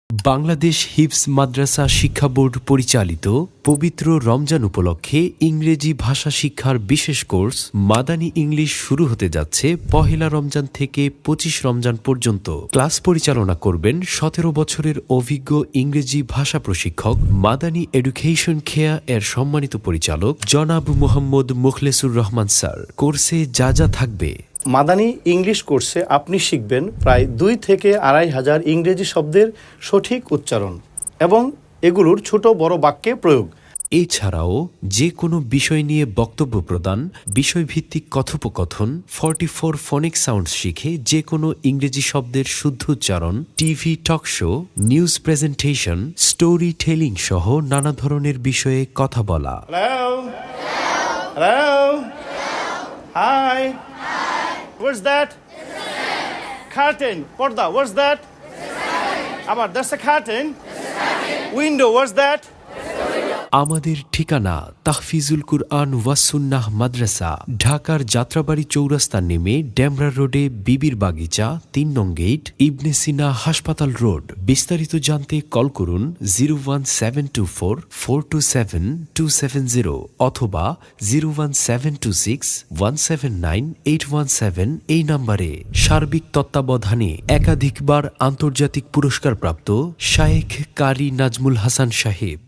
বাংলাদেশ হিফজ মাদ্রাসা শিক্ষা বোর্ড পরিচালিত পবিত্র রমজান উপলক্ষে ইংরেজি ভাষা শিক্ষার বিশেষ কোর্স মাদানী ইংলিশ শুরু হতে যাচ্ছে পহেলা রমজান থেকে ২৫ রমজান পর্যন্ত। ক্লাস পরিচালনা করবেন ১৭ বছরের অভিজ্ঞ ইংরেজি ভাষা প্রশিক্ষক মাদানী এডুকেশন খেয়া এর সম্মানিত পরিচালক জনাব মোহাম্মদ মুখলেসুর রহমান স্যার। কোর্সে যা যা থাকবে: মাদানী ইংলিশ কোর্সে আপনি শিখবেন প্রায় ২ থেকে ২.৫ হাজার ইংরেজি শব্দের সঠিক উচ্চারণ এবং এগুলোর ছোট বড় বাক্যে প্রয়োগ। এছাড়াও যে কোনো বিষয় নিয়ে বক্তব্য প্রদান, বিষয়ভিত্তিক কথোপকথন, 44 ফনিক সাউন্ড শিখে যে কোনো ইংরেজি শব্দের শুদ্ধ উচ্চারণ, TV talk show, news presentation, story telling সহ নানা ধরনের বিষয়ে কথা বলা। Hello hello hi what's that curtain পর্দা হোয়াটস দ্যাট আবার that's a curtain window what's that. আমাদের ঠিকানা তাহফিজুল কুরআন ওয়াসুন্নাহ মাদ্রাসা, ঢাকার যাত্রাবাড়ি চৌরাস্তা নেমে ডেমরা রোডে বিবির বাগিচা ৩ নং গেট, ইবনে সিনা হাসপাতাল রোড। বিস্তারিত জানতে কল করুন 01724 অথবা 01726179817 এই নম্বরে। সার্বিক তত্ত্বাবধানে একাধিকবার আন্তর্জাতিক পুরস্কারপ্রাপ্ত শায়েখ কারি নাজমুল হাসান সাহেব।